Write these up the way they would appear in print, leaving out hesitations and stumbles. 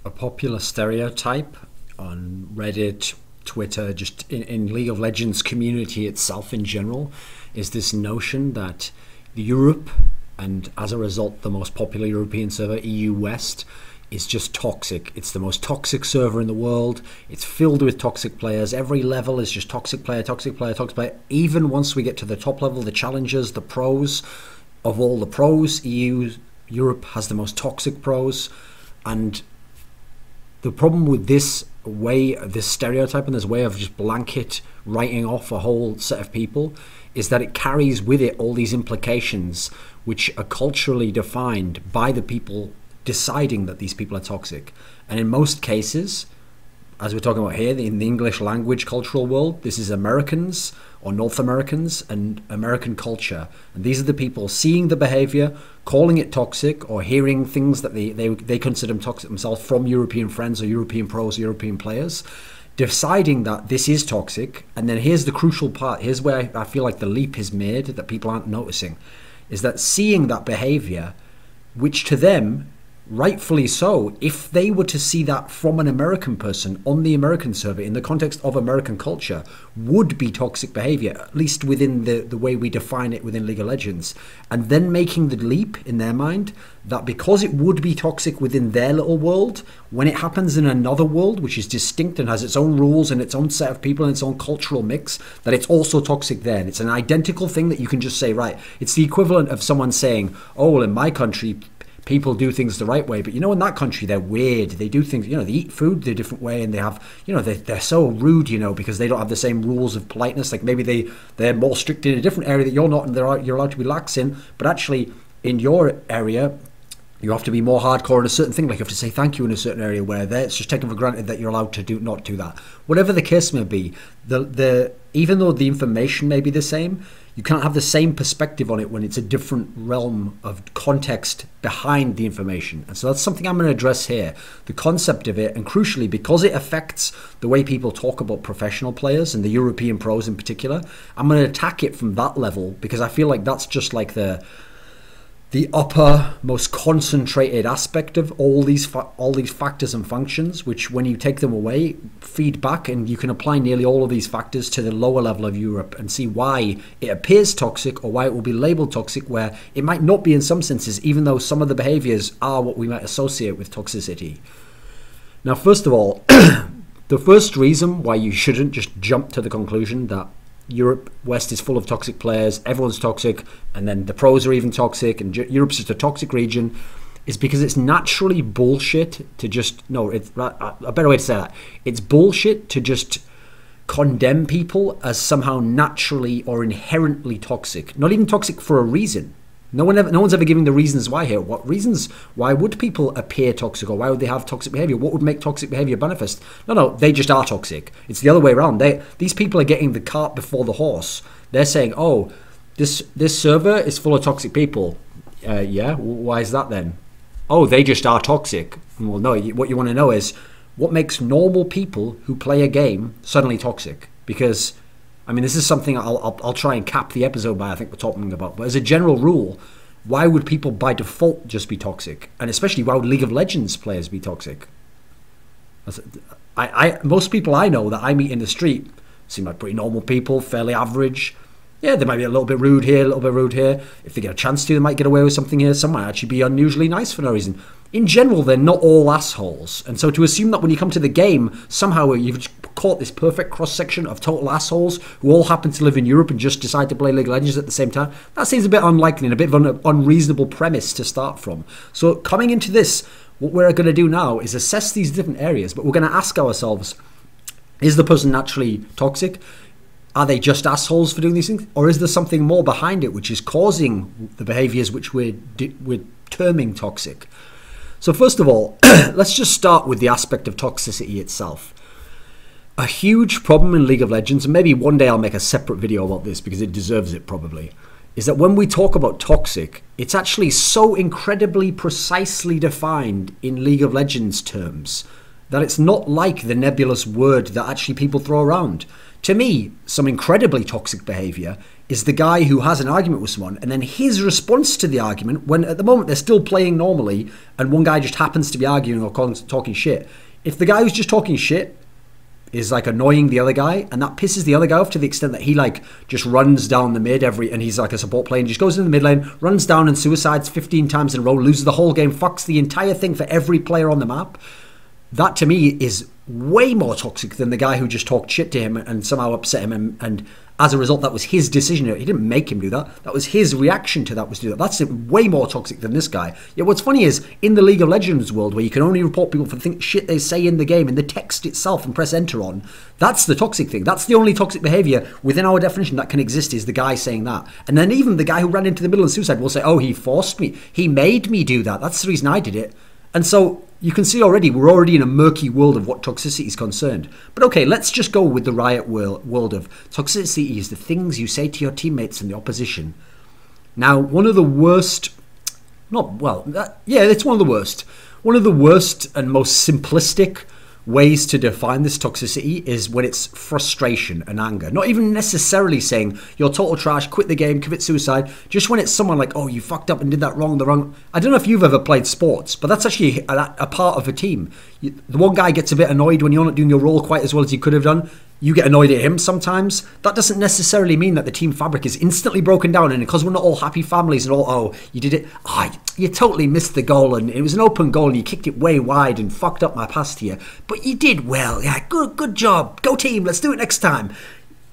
A popular stereotype on Reddit, Twitter, just in League of Legends community itself in general, is this notion that Europe, and as a result the most popular European server, EU West, is just toxic. It's the most toxic server in the world. It's filled with toxic players. Every level is just toxic player, toxic player, toxic player. Even once we get to the top level, the challengers, the pros, of all the pros, Europe has the most toxic pros. And the problem with this stereotype and this way of just blanket writing off a whole set of people is that it carries with it all these implications which are culturally defined by the people deciding that these people are toxic. And in most cases, as we're talking about here, in the English language cultural world, this is Americans or North Americans and American culture. And these are the people seeing the behavior, calling it toxic, or hearing things that they consider toxic themselves from European friends or European pros or European players, deciding that this is toxic. And then here's the crucial part. Here's where I feel like the leap is made that people aren't noticing, is that seeing that behavior, which to them, rightfully so, if they were to see that from an American person on the American server in the context of American culture, would be toxic behavior, at least within the way we define it within League of Legends. And then making the leap in their mind that because it would be toxic within their little world, when it happens in another world, which is distinct and has its own rules and its own set of people and its own cultural mix, that it's also toxic there. And it's an identical thing that you can just say, right, it's the equivalent of someone saying, oh, well, in my country, people do things the right way, but in that country they're weird. They do things, they eat food the different way, and they have, they're so rude, because they don't have the same rules of politeness. Like maybe they're more strict in a different area that you're not, and you're allowed to be lax in. But actually, in your area, you have to be more hardcore in a certain thing. Like you have to say thank you in a certain area where it's just taken for granted that you're allowed to not do that. Whatever the case may be, even though the information may be the same, you can't have the same perspective on it when it's a different realm of context behind the information. And so that's something I'm going to address here, the concept of it, and crucially, because it affects the way people talk about professional players and the European pros in particular, I'm going to attack it from that level, because I feel like that's just like the upper, most concentrated aspect of all these factors and functions, which when you take them away, feed back, and you can apply nearly all of these factors to the lower level of Europe and see why it appears toxic or why it will be labeled toxic, where it might not be in some senses, even though some of the behaviors are what we might associate with toxicity. Now, first of all, the first reason why you shouldn't just jump to the conclusion that Europe West is full of toxic players, everyone's toxic, and then the pros are even toxic, and Europe's just a toxic region, is because it's naturally bullshit to just, it's a better way to say that. It's bullshit to just condemn people as somehow naturally or inherently toxic. Not even toxic for a reason. No one's ever giving the reasons why here. What reasons? Why would people appear toxic, or why would they have toxic behavior? What would make toxic behavior manifest? No, they just are toxic. It's the other way around. These people are getting the cart before the horse. They're saying, oh, this server is full of toxic people. Yeah, why is that then? Oh, they just are toxic. Well, no, what you want to know is what makes normal people who play a game suddenly toxic? Because this is something I'll try and cap the episode by, I think we're talking about. But as a general rule, why would people by default just be toxic? And especially, why would League of Legends players be toxic? Most people I know that I meet in the street seem like pretty normal people, fairly average. Yeah, they might be a little bit rude here, a little bit rude here. If they get a chance to, they might get away with something here. Some might actually be unusually nice for no reason. In general, they're not all assholes. And so to assume that when you come to the game, somehow you've caught this perfect cross-section of total assholes who all happen to live in Europe and just decide to play League of Legends at the same time, that seems a bit unlikely and a bit of an unreasonable premise to start from. So coming into this, what we're going to do now is assess these different areas, but we're going to ask ourselves, is the person naturally toxic? Are they just assholes for doing these things? Or is there something more behind it which is causing the behaviors which we're terming toxic? So first of all, let's just start with the aspect of toxicity itself. A huge problem in League of Legends, and maybe one day I'll make a separate video about this because it deserves it probably, is that when we talk about toxic, it's actually so incredibly precisely defined in League of Legends terms that it's not like the nebulous word that actually people throw around. To me, some incredibly toxic behaviour is the guy who has an argument with someone, and then his response to the argument, when at the moment they're still playing normally, and one guy just happens to be arguing or talking shit. If the guy who's just talking shit is like annoying the other guy, and that pisses the other guy off to the extent that he like just runs down the mid and he's like a support player and just goes in the mid lane, runs down and suicides 15 times in a row, loses the whole game, fucks the entire thing for every player on the map. That to me is way more toxic than the guy who just talked shit to him and somehow upset him, and as a result that was his decision. He didn't make him do that. That was his reaction to that, was to do that. That's way more toxic than this guy. Yeah, what's funny is in the League of Legends world, where you can only report people for the shit they say in the game, in the text itself, and press enter on, that's the toxic thing. That's the only toxic behaviour within our definition that can exist, is the guy saying that. And then even the guy who ran into the middle and suicide will say, oh, he forced me, he made me do that, that's the reason I did it. And so you can see already, we're already in a murky world of what toxicity is concerned. But okay, let's just go with the Riot world of toxicity is the things you say to your teammates in the opposition. Now, one of the worst, it's one of the worst. One of the worst and most simplistic ways to define this toxicity is when it's frustration and anger. Not even necessarily saying you're total trash, quit the game, commit suicide. Just when it's someone like, oh, you fucked up and did that wrong, the wrong. I don't know if you've ever played sports, but that's actually a part of a team. The one guy gets a bit annoyed when you're not doing your role quite as well as you could have done. You get annoyed at him sometimes. That doesn't necessarily mean that the team fabric is instantly broken down, and because we're not all happy families and all, oh, you did it, you totally missed the goal and it was an open goal and you kicked it way wide and fucked up my pass to you, but you did well, yeah, good job, go team, let's do it next time.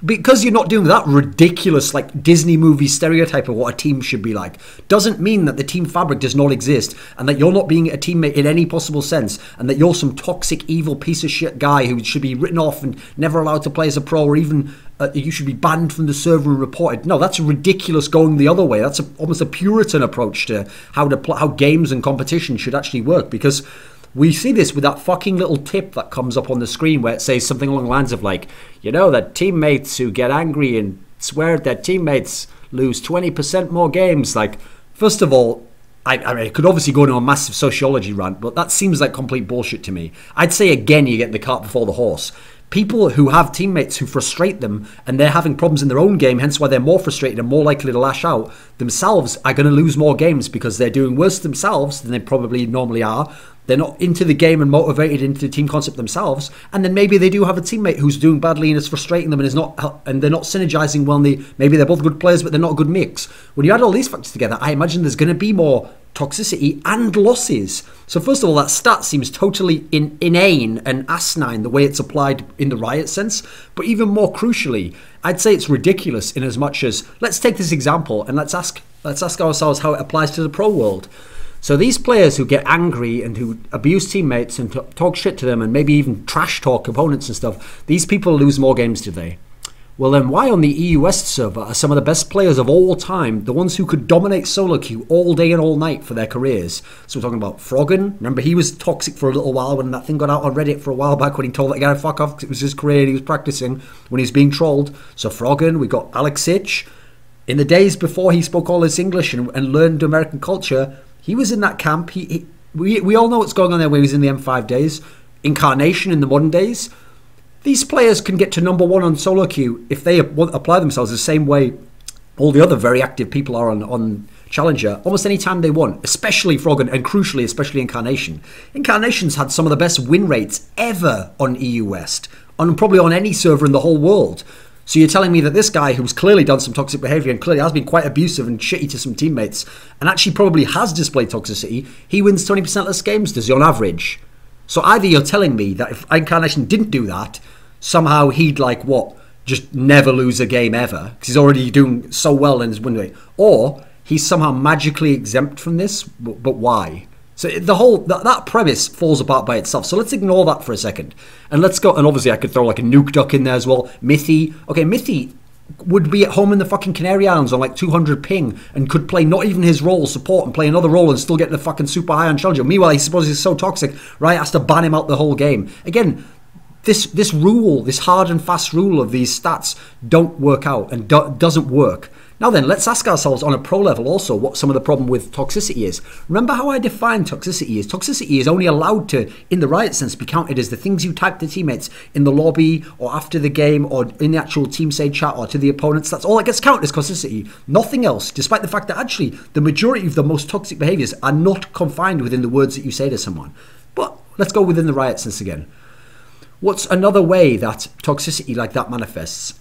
Because you're not doing that ridiculous like Disney movie stereotype of what a team should be like, doesn't mean that the team fabric does not exist and that you're not being a teammate in any possible sense, and that you're some toxic evil piece of shit guy who should be written off and never allowed to play as a pro, or even you should be banned from the server and reported. No, that's ridiculous going the other way. That's almost a Puritan approach to how games and competition should actually work, because we see this with that fucking little tip that comes up on the screen where it says something along the lines of like, you know, that teammates who get angry and swear at their teammates lose 20% more games. Like, first of all, I mean, it could obviously go into a massive sociology rant, but that seems like complete bullshit to me. I'd say again, you get the cart before the horse. People who have teammates who frustrate them and they're having problems in their own game, hence why they're more frustrated and more likely to lash out, themselves are going to lose more games because they're doing worse themselves than they probably normally are. They're not into the game and motivated into the team concept themselves, and then maybe they do have a teammate who's doing badly and is frustrating them and they're not synergizing well. Maybe they're both good players, but they're not a good mix. When you add all these factors together, I imagine there's going to be more toxicity and losses. So first of all, that stat seems totally inane and asinine the way it's applied in the Riot sense. But even more crucially, I'd say it's ridiculous in as much as, let's take this example and let's ask ourselves how it applies to the pro world. So these players who get angry and who abuse teammates and talk shit to them and maybe even trash talk opponents and stuff, these people lose more games today. Well then why on the EU West server are some of the best players of all time, the ones who could dominate solo queue all day and all night for their careers? So we're talking about Froggen. Remember, he was toxic for a little while when that thing got out on Reddit for a while back, when he told that guy to fuck off because it was his career and he was practicing when he was being trolled. So Froggen, we got Alex Ich. In the days before he spoke all this English and learned American culture, he was in that camp. We all know what's going on there when he was in the M5 days. Incarnation in the modern days. These players can get to #1 on solo queue if they apply themselves the same way all the other very active people are on Challenger almost any time they want, especially Froggen and crucially, especially Incarnation. Incarnation's had some of the best win rates ever on EU West, probably on any server in the whole world. So you're telling me that this guy who's clearly done some toxic behaviour and clearly has been quite abusive and shitty to some teammates and actually probably has displayed toxicity, he wins 20% less games, does he, on average? So either you're telling me that if Incarnation didn't do that, somehow he'd just never lose a game ever because he's already doing so well in his win rate, or he's somehow magically exempt from this, but why? So the whole that premise falls apart by itself. So let's ignore that for a second, and let's go. And obviously, I could throw like a nuke duck in there as well. Mithy, okay, Mithy would be at home in the fucking Canary Islands on like 200 ping and could play not even his role, support, and play another role and still get the fucking super high on Challenger. Meanwhile, he supposes he's so toxic, right? Has to ban him out the whole game again. This rule, this hard and fast rule of these stats don't work out and doesn't work. Now then, let's ask ourselves on a pro level also what some of the problem with toxicity is. Remember how I defined toxicity is? Toxicity is only allowed to, in the riot sense, be counted as the things you type to teammates in the lobby or after the game or in the actual team say chat or to the opponents. That's all that gets counted as toxicity. Nothing else, despite the fact that actually the majority of the most toxic behaviours are not confined within the words that you say to someone. But let's go within the riot sense again. What's another way that toxicity like that manifests?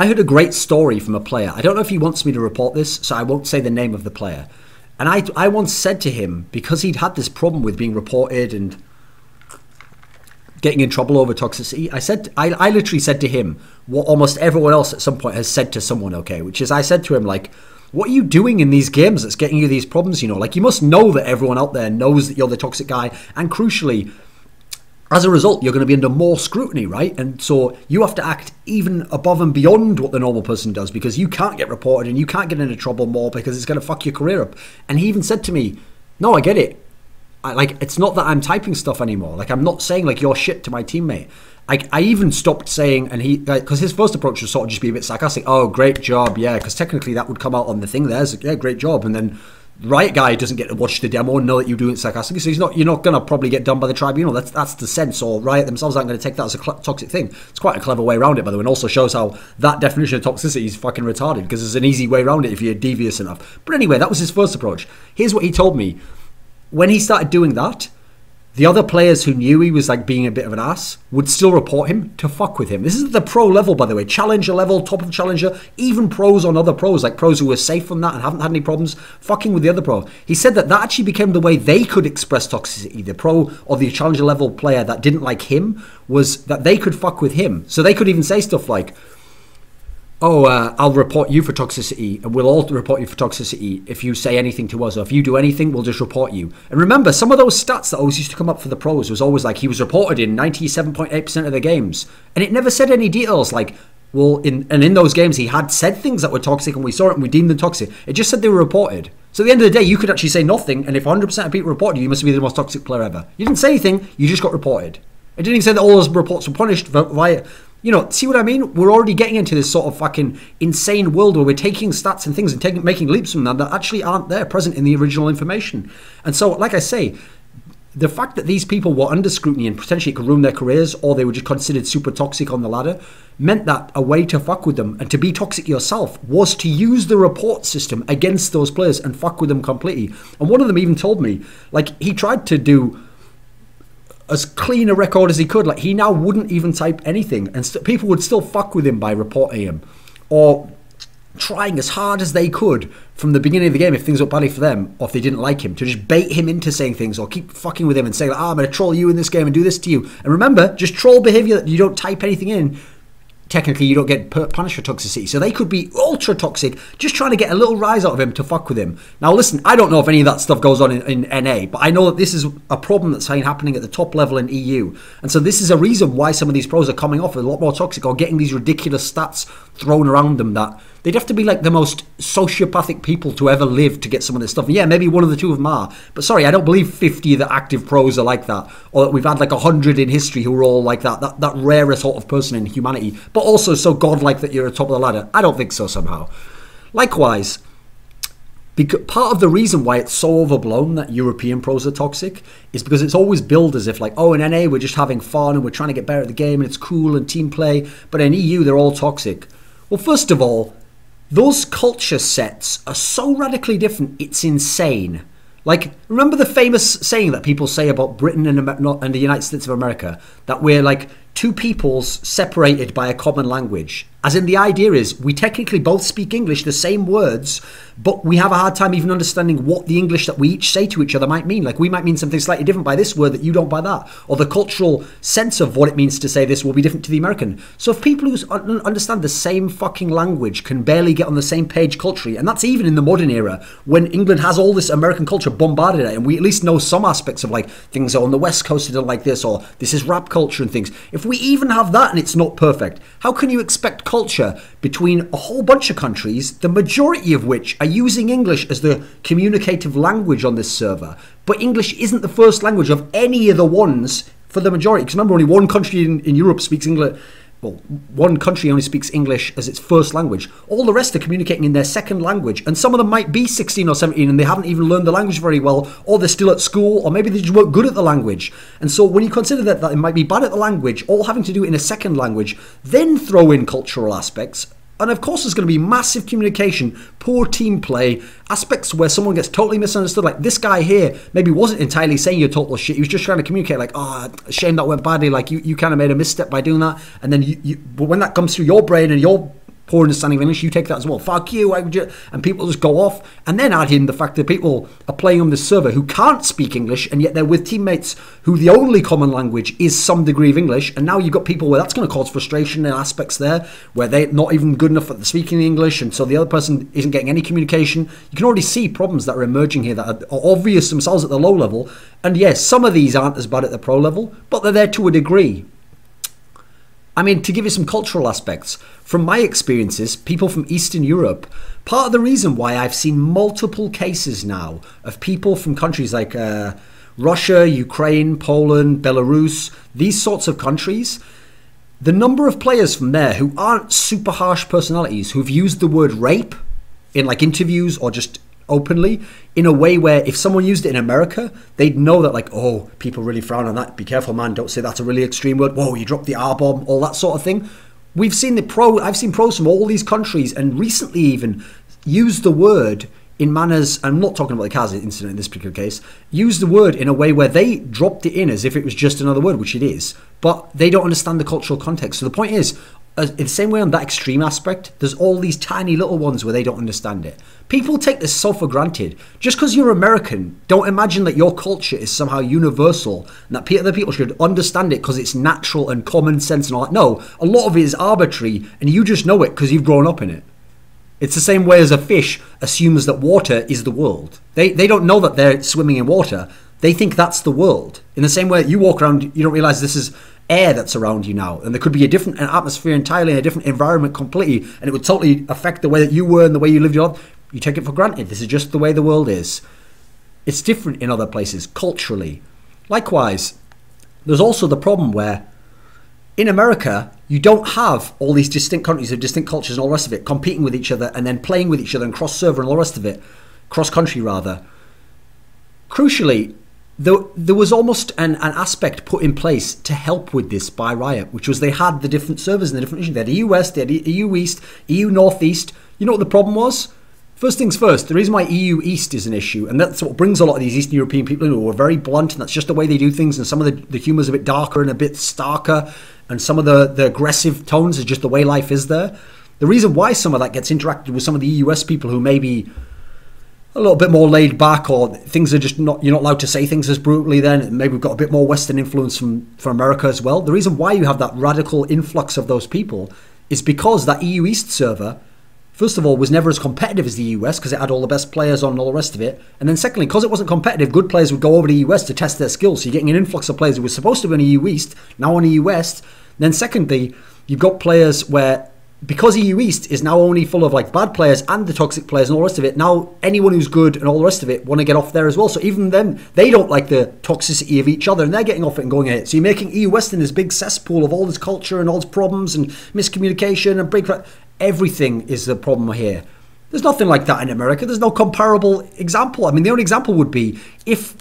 I heard a great story from a player. I don't know if he wants me to report this, so I won't say the name of the player. And I once said to him, because he'd had this problem with being reported and getting in trouble over toxicity, I literally said to him what almost everyone else at some point has said to someone, okay, which is I said to him, like, what are you doing in these games that's getting you these problems, you know? Like, you must know that everyone out there knows that you're the toxic guy, and crucially, as a result, you're going to be under more scrutiny, right? And so you have to act even above and beyond what the normal person does because you can't get reported and you can't get into trouble more because it's going to fuck your career up. And he even said to me, no, I get it. It's not that I'm typing stuff anymore. Like, I'm not saying, like, you're shit to my teammate. I even stopped saying, and he, because his first approach was sort of just be a bit sarcastic. Oh, great job, yeah, because technically that would come out on the thing there. So, yeah, great job. And then Riot guy doesn't get to watch the demo and know that you're doing it sarcastically, so you're not going to probably get done by the tribunal. That's the sense, or Riot themselves aren't going to take that as a toxic thing. It's quite a clever way around it, by the way, and also shows how that definition of toxicity is fucking retarded, because there's an easy way around it if you're devious enough. But anyway, that was his first approach. Here's what he told me. When he started doing that, the other players who knew he was like being a bit of an ass would still report him to fuck with him. This is at the pro level, by the way. Challenger level, top of challenger, even pros on other pros, like pros who were safe from that and haven't had any problems fucking with the other pro. He said that that actually became the way they could express toxicity. The pro or the challenger level player that didn't like him was that they could fuck with him. So they could even say stuff like, oh, I'll report you for toxicity, and we'll all report you for toxicity if you say anything to us, or if you do anything, we'll just report you. And remember, some of those stats that always used to come up for the pros was always like, he was reported in 97.8% of the games. And it never said any details like, well, in those games, he had said things that were toxic, and we saw it, and we deemed them toxic. It just said they were reported. So at the end of the day, you could actually say nothing, and if 100% of people reported you, you must be the most toxic player ever. You didn't say anything, you just got reported. It didn't even say that all those reports were punished via... You know, see what I mean? We're already getting into this sort of fucking insane world where we're taking stats and things and making leaps from them that actually aren't there present in the original information. And so, like I say, the fact that these people were under scrutiny and potentially it could ruin their careers, or they were just considered super toxic on the ladder, meant that a way to fuck with them and to be toxic yourself was to use the report system against those players and fuck with them completely. And one of them even told me, like, he tried to do as clean a record as he could. Like, he now wouldn't even type anything, and people would still fuck with him by reporting him or trying as hard as they could from the beginning of the game if things were badly for them, or if they didn't like him, to just bait him into saying things or keep fucking with him and saying, like, I'm going to troll you in this game and do this to you. And remember, just troll behavior that you don't type anything in, technically you don't get punished for toxicity. So they could be ultra toxic, just trying to get a little rise out of him to fuck with him. Now listen, I don't know if any of that stuff goes on in NA, but I know that this is a problem that's happening at the top level in EU. And so this is a reason why some of these pros are coming off a lot more toxic or getting these ridiculous stats thrown around them that they'd have to be like the most sociopathic people to ever live to get some of this stuff. And yeah, maybe one of the two of them are. But sorry, I don't believe 50 of the active pros are like that. Or that we've had like 100 in history who are all like that. That rarer sort of person in humanity. But also so godlike that you're at the top of the ladder. I don't think so somehow. Likewise, because part of the reason why it's so overblown that European pros are toxic is because it's always billed as if like, oh, in NA we're just having fun and we're trying to get better at the game and it's cool and team play. But in EU they're all toxic. Well, first of all, those culture sets are so radically different, it's insane. Like, remember the famous saying that people say about Britain and the United States of America, that we're like two peoples separated by a common language? As in, the idea is we technically both speak English, the same words, but we have a hard time even understanding what the English that we each say to each other might mean. Like, we might mean something slightly different by this word that you don't by that. Or the cultural sense of what it means to say this will be different to the American. So if people who understand the same fucking language can barely get on the same page culturally, and that's even in the modern era, when England has all this American culture bombarded at it, and we at least know some aspects of like, things are on the West Coast are like this, or this is rap culture and things. If we even have that and it's not perfect, how can you expect culture between a whole bunch of countries, the majority of which are using English as the communicative language on this server, but English isn't the first language of any of the ones for the majority? Because remember, only one country in Europe speaks English, well, one country only speaks English as its first language. All the rest are communicating in their second language. And some of them might be 16 or 17 and they haven't even learned the language very well, or they're still at school, or maybe they just weren't good at the language. And so when you consider that they might be bad at the language, all having to do it in a second language, then throw in cultural aspects. And of course, there's going to be massive communication, poor team play, aspects where someone gets totally misunderstood. Like this guy here maybe wasn't entirely saying you're total shit. He was just trying to communicate like, oh, shame that went badly. Like you kind of made a misstep by doing that. And then but when that comes through your brain and your poor understanding of English, you take that as well. Fuck you. And people just go off. And then add in the fact that people are playing on this server who can't speak English, and yet they're with teammates who the only common language is some degree of English. And now you've got people where that's going to cause frustration in aspects there, where they're not even good enough at speaking English, and so the other person isn't getting any communication. You can already see problems that are emerging here that are obvious themselves at the low level. And yes, some of these aren't as bad at the pro level, but they're there to a degree. I mean, to give you some cultural aspects, from my experiences, people from Eastern Europe, part of the reason why I've seen multiple cases now of people from countries like Russia, Ukraine, Poland, Belarus, these sorts of countries, the number of players from there who aren't super harsh personalities, who've used the word rape in like interviews or just openly, in a way where if someone used it in America, they'd know that like, oh, people really frown on that. Be careful, man. Don't say that's a really extreme word. Whoa, you dropped the R-bomb, all that sort of thing. I've seen pros from all these countries and recently even use the word in manners, I'm not talking about the Kaz incident in this particular case, use the word in a way where they dropped it in as if it was just another word, which it is, but they don't understand the cultural context. So the point is, in the same way on that extreme aspect, there's all these tiny little ones where they don't understand it. People take this so for granted. Just because you're American, don't imagine that your culture is somehow universal and that other people should understand it because it's natural and common sense and all that. No, a lot of it is arbitrary and you just know it because you've grown up in it. It's the same way as a fish assumes that water is the world. They don't know that they're swimming in water. They think that's the world. In the same way that you walk around, you don't realize this is air that's around you now, and there could be an atmosphere entirely, a different environment completely, and it would totally affect the way that you were and the way you lived your life. You take it for granted. This is just the way the world is. It's different in other places culturally. Likewise, there's also the problem where in America you don't have all these distinct countries of distinct cultures and all the rest of it competing with each other and then playing with each other and cross server and all the rest of it, cross country rather. Crucially, there was almost an aspect put in place to help with this by Riot, which was they had the different servers and the different regions. They had EU West, they had EU East, EU Northeast. You know what the problem was? First things first, the reason why EU East is an issue, and that's what brings a lot of these Eastern European people in who are very blunt, and that's just the way they do things, and some of the humour's a bit darker and a bit starker, and some of the aggressive tones is just the way life is there. The reason why some of that gets interacted with some of the US people who maybe a little bit more laid back, or things are just not, you're not allowed to say things as brutally then, maybe we've got a bit more Western influence from America as well. The reason why you have that radical influx of those people is because that EU East server, first of all, was never as competitive as the EU West because it had all the best players on and all the rest of it. And then secondly, because it wasn't competitive, good players would go over to EU West to test their skills. So you're getting an influx of players who were supposed to be on EU East, now on EU West. Then secondly, you've got players where, because EU East is now only full of like bad players and the toxic players and all the rest of it, now anyone who's good and all the rest of it want to get off there as well. So even then, they don't like the toxicity of each other and they're getting off it and going ahead. So you're making EU West in this big cesspool of all this culture and all this problems and miscommunication and break. Everything is the problem here. There's nothing like that in America. There's no comparable example. I mean, the only example would be if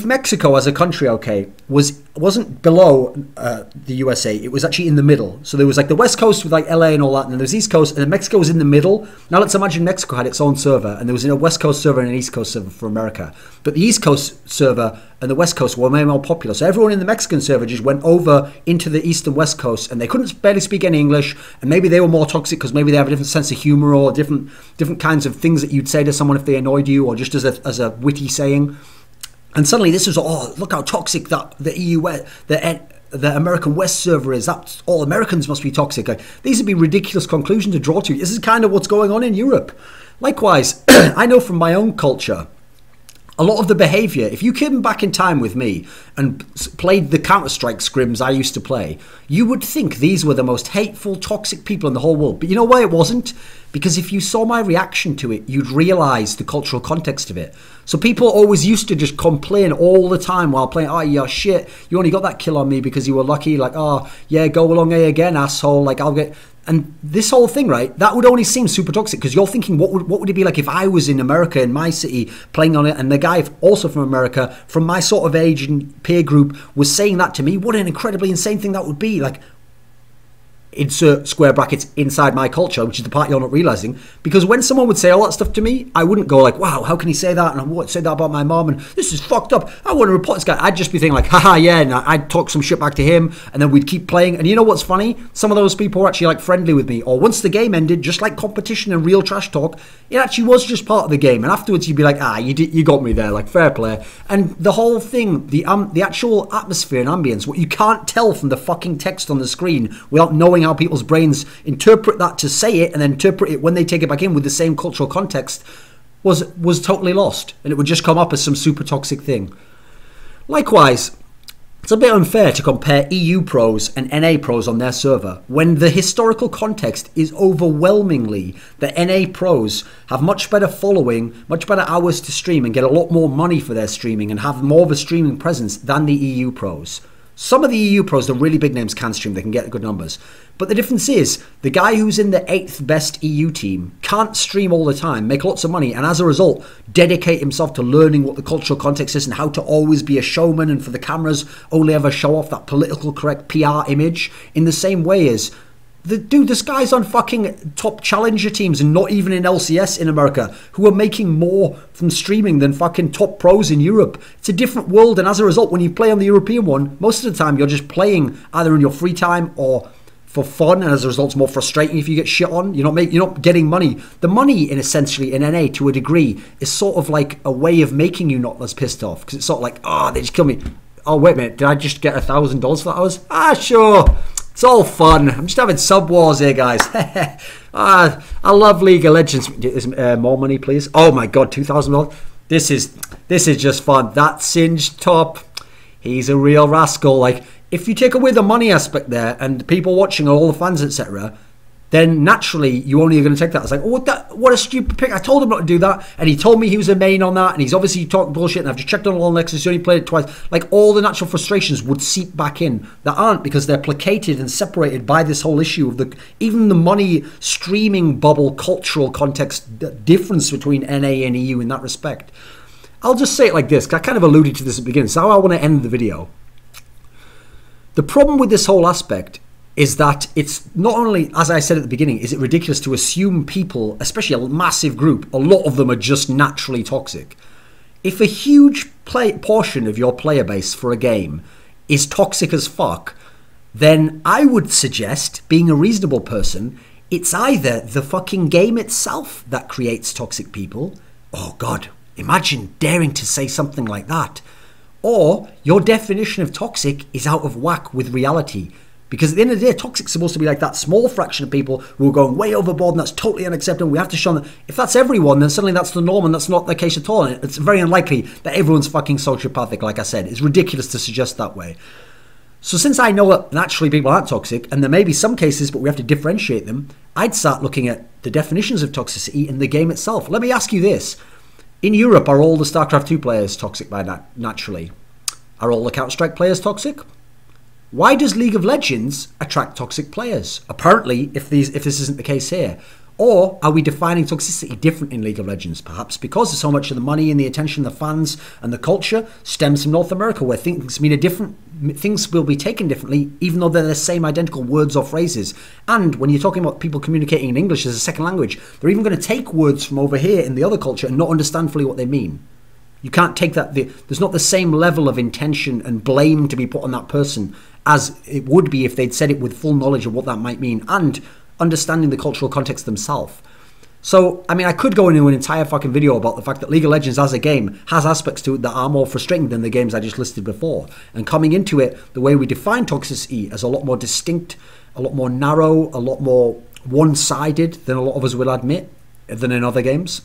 Mexico as a country, okay, wasn't below the USA, it was actually in the middle. So there was like the West Coast with like LA and all that, and then there's East Coast, and then Mexico was in the middle. Now let's imagine Mexico had its own server, and there was a West Coast server and an East Coast server for America. But the East Coast server and the West Coast were way more popular. So everyone in the Mexican server just went over into the East and West Coast, and they couldn't barely speak any English, and maybe they were more toxic because maybe they have a different sense of humor or different kinds of things that you'd say to someone if they annoyed you, or just as a witty saying. And suddenly this was, oh, look how toxic that the EU, the American West server is. That all Americans must be toxic. Like, these would be ridiculous conclusions to draw to. This is kind of what's going on in Europe. Likewise, I know from my own culture, A lot of the behavior, if you came back in time with me and played the Counter-Strike scrims I used to play, you would think these were the most hateful, toxic people in the whole world. But you know why it wasn't? Because if you saw my reaction to it, you'd realise the cultural context of it. So people always used to just complain all the time while playing, oh, yeah, shit, you only got that kill on me because you were lucky. Like, oh, yeah, go along A again, asshole. Like, I'll get... And this whole thing, right, that would only seem super toxic because you're thinking, what would it be like if I was in America, in my city, playing on it, and the guy also from America, from my sort of age and peer group, was saying that to me? What an incredibly insane thing that would be. Like, insert square brackets inside my culture, which is the part you're not realising. Because when someone would say all that stuff to me, I wouldn't go like, wow, how can he say that? And I would say that about my mom, and this is fucked up. I want to report this guy. I'd just be thinking like, haha, yeah, and I'd talk some shit back to him, and then we'd keep playing. And you know what's funny? Some of those people were actually like friendly with me. Or once the game ended, just like competition and real trash talk, it actually was just part of the game. And afterwards you'd be like, you got me there, like fair play. And the whole thing, the actual atmosphere and ambience, what you can't tell from the fucking text on the screen without knowing how people's brains interpret that to say it and then interpret it when they take it back in with the same cultural context was totally lost, and it would just come up as some super toxic thing. Likewise, it's a bit unfair to compare EU pros and NA pros on their server when the historical context is overwhelmingly that NA pros have much better following, much better hours to stream and get a lot more money for their streaming and have more of a streaming presence than the EU pros. Some of the EU pros, the really big names, can stream. They can get good numbers. But the difference is, the guy who's in the 8th best EU team can't stream all the time, make lots of money, and as a result, dedicate himself to learning what the cultural context is and how to always be a showman and for the cameras only ever show off that political correct PR image in the same way as... Dude, this guy's on fucking top challenger teams and not even in LCS in America who are making more from streaming than fucking top pros in Europe. It's a different world, and as a result, when you play on the European one, most of the time you're just playing either in your free time or for fun, and as a result it's more frustrating if you get shit on. You're not getting money. The money, essentially in NA to a degree, is sort of like a way of making you not as pissed off, because it's sort of like, oh, they just killed me. Oh, wait a minute, did I just get $1,000 for that hours? Ah, sure. It's all fun. I'm just having sub wars here, guys. I love League of Legends. More money, please. Oh my god, $2,000. This is just fun. That singed top. He's a real rascal. Like, if you take away the money aspect there and people watching, all the fans, etc., then naturally you only are going to take that. It's like, oh, what a stupid pick. I told him not to do that, and he told me he was a main on that, and he's obviously talking bullshit, and I've just checked on all Nexus, he only played it twice. Like, all the natural frustrations would seep back in that aren't, because they're placated and separated by this whole issue of even the money streaming bubble cultural context difference between NA and EU in that respect. I'll just say it like this, because I kind of alluded to this at the beginning, so how I want to end the video. The problem with this whole aspect is that it's not only, as I said at the beginning, is it ridiculous to assume people, especially a massive group, a lot of them are just naturally toxic. If a huge portion of your player base for a game is toxic as fuck, then I would suggest, being a reasonable person, it's either the fucking game itself that creates toxic people. Oh God, imagine daring to say something like that. Or your definition of toxic is out of whack with reality. Because at the end of the day, toxic's supposed to be like that small fraction of people who are going way overboard, and that's totally unacceptable. We have to show them. If that's everyone, then suddenly that's the norm, and that's not the case at all. And it's very unlikely that everyone's fucking sociopathic, like I said. It's ridiculous to suggest that way. So since I know that naturally people aren't toxic, and there may be some cases, but we have to differentiate them, I'd start looking at the definitions of toxicity in the game itself. Let me ask you this. In Europe, are all the StarCraft 2 players toxic by naturally? Are all the Counter-Strike players toxic? Why does League of Legends attract toxic players? Apparently, if this isn't the case here. Or are we defining toxicity different in League of Legends? Perhaps because so much of the money and the attention, the fans and the culture stems from North America, where things will be taken differently, even though they're the same identical words or phrases. And when you're talking about people communicating in English as a second language, they're even going to take words from over here in the other culture and not understand fully what they mean. You can't take that. There's not the same level of intention and blame to be put on that person as it would be if they'd said it with full knowledge of what that might mean and understanding the cultural context themselves. So, I mean, I could go into an entire fucking video about the fact that League of Legends as a game has aspects to it that are more frustrating than the games I just listed before. And coming into it, the way we define toxicity as a lot more distinct, a lot more narrow, a lot more one-sided than a lot of us will admit than in other games.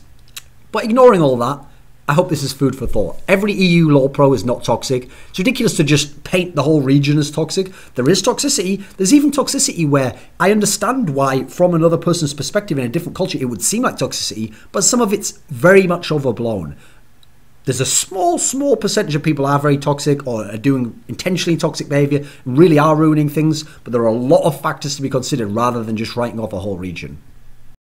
But ignoring all that, I hope this is food for thought. Every EU LoL pro is not toxic. It's ridiculous to just paint the whole region as toxic. There is toxicity. There's even toxicity where I understand why, from another person's perspective in a different culture, it would seem like toxicity, but some of it's very much overblown. There's a small percentage of people are very toxic or are doing intentionally toxic behavior, really are ruining things, but there are a lot of factors to be considered rather than just writing off a whole region.